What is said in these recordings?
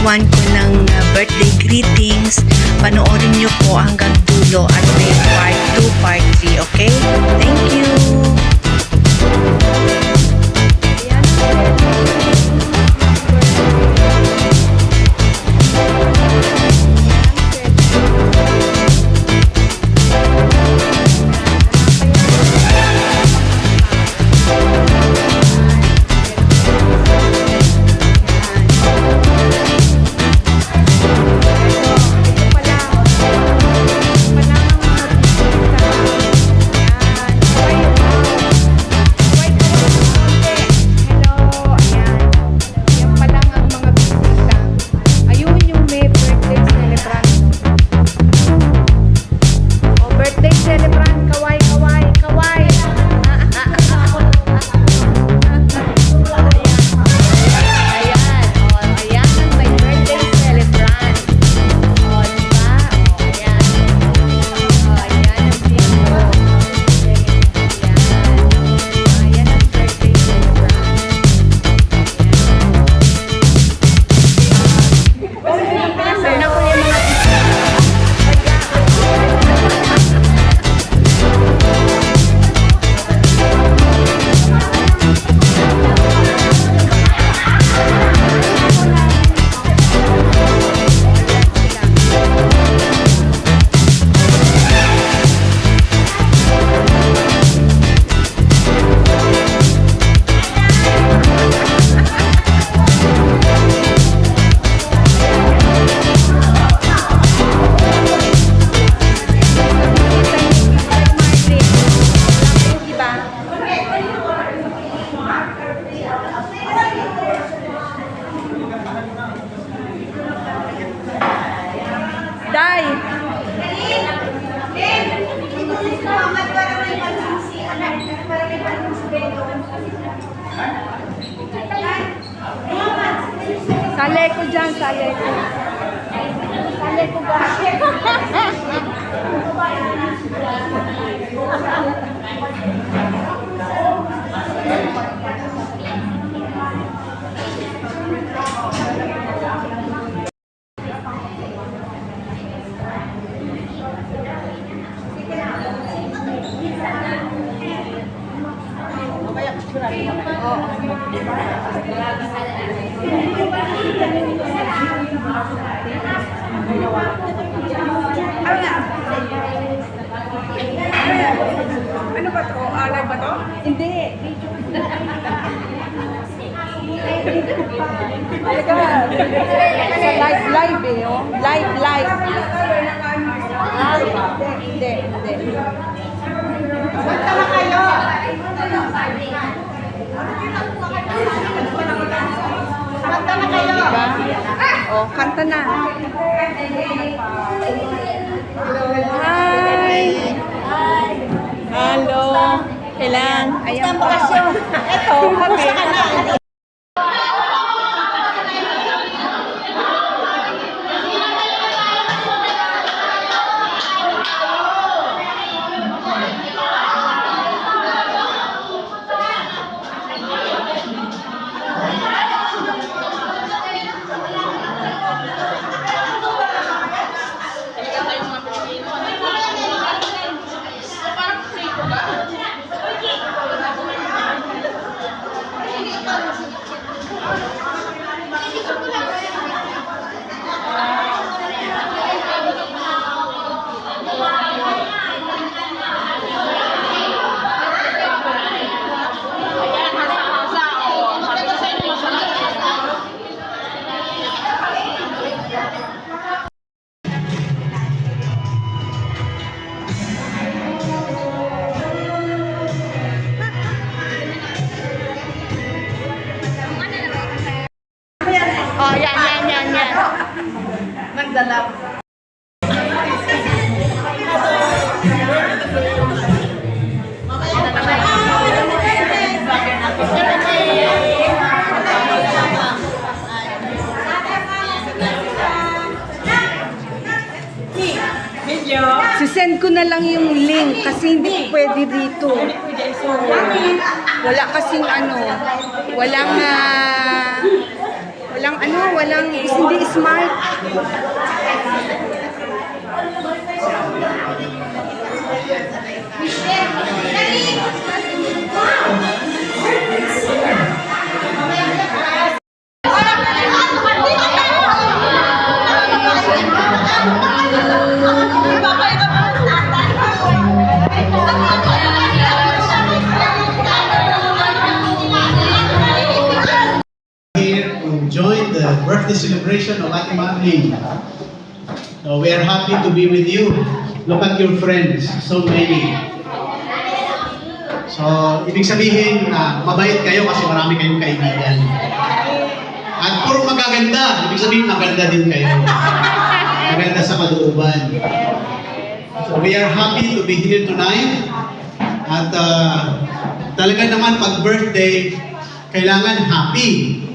gagawan ko ng birthday greetings. Panoorin nyo po hanggang dulo at may part 2, part 3, okay? Thank you! Sale ko dyan, sale ko. Sale ko ba? Ano ba to? Alay ba to? Hindi. Sa live eh, oh. Live. Hindi. Kanta na kayo! Kanta na kayo! Diba? Oh, kanta na. Hi! Hello! Kailan? Ayan po. Ito, kamusta ka na? Oh, yan. Nagdala. Sisend ko na lang yung link kasi hindi pwede dito. Wala kasing ano, walang Walang ano, walang, hindi smart. Here to join the birthday celebration of Ate Marlene. So we are happy to be with you. Look at your friends, so many. So, ibig sabihin na mabait kayo kasi marami kayong kaibigan. At puro magaganda, ibig sabihin maganda din kayo. Maganda sa kalooban. So we are happy to be here tonight. At talaga naman pag birthday, kailangan happy.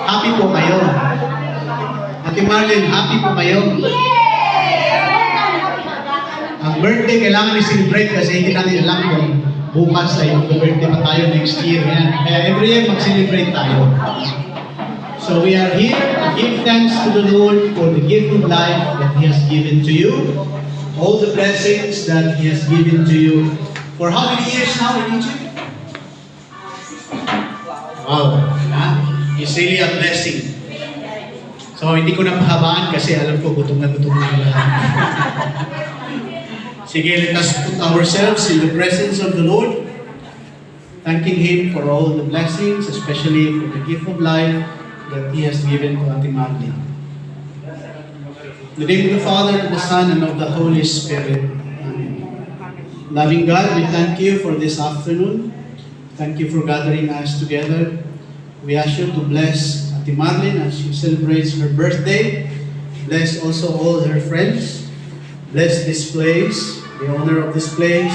Happy po kayo. Ate Marlene, happy po kayo. Ang birthday kailangan i-celebrate kasi hindi natin alam kung bukas ay mag-birthday pa tayo next year. Yan. Kaya every year mag-celebrate tayo. So we are here to give thanks to the Lord for the gift of life that He has given to you. All the blessings that He has given to you. For how many years now in Egypt? Wow. It's really a blessing. So, hindi ko na pahabaan kasi alam ko gutom na lahat. Sige, let us put ourselves in the presence of the Lord, thanking Him for all the blessings, especially for the gift of life that He has given to Ate Marlene. In the name of the Father, and the Son, and of the Holy Spirit. Amen. Loving God, we thank you for this afternoon. Thank you for gathering us together. We ask you to bless Ate Marlene as she celebrates her birthday. Bless also all her friends. Bless this place, the owner of this place.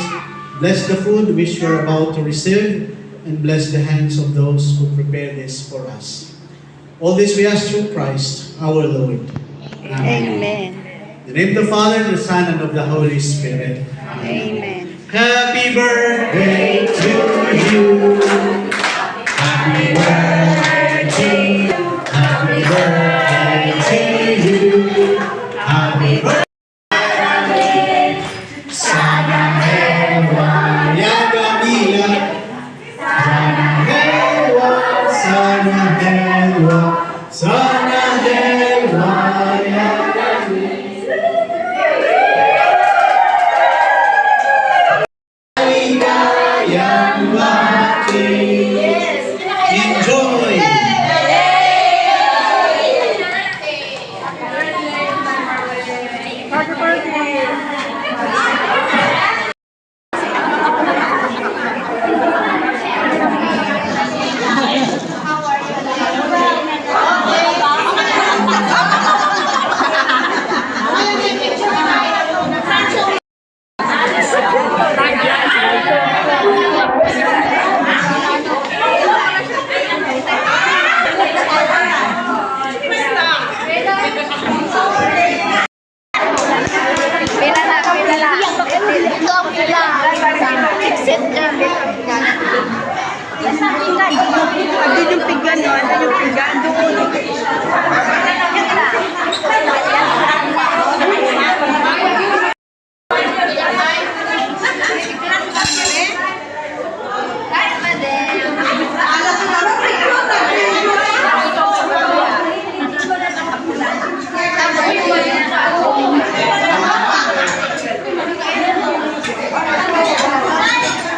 Bless the food which we are about to receive. And bless the hands of those who prepare this for us. All this we ask through Christ, our Lord. Amen. In the name of the Father, the Son, and of the Holy Spirit. Amen. Happy birthday to you. Happy birthday. Happy birthday to you. Happy birthday. Sana Hewa Yagamila. Sana Hewa. Sana Hewa. Sana Hewa Yagamila. Yang mati. Enjoy. Happy birthday. Andun yung pinggan, no? Andun yung pinggan. Doon.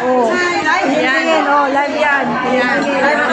Oh, yan. Oh, live yan. Yan. Live.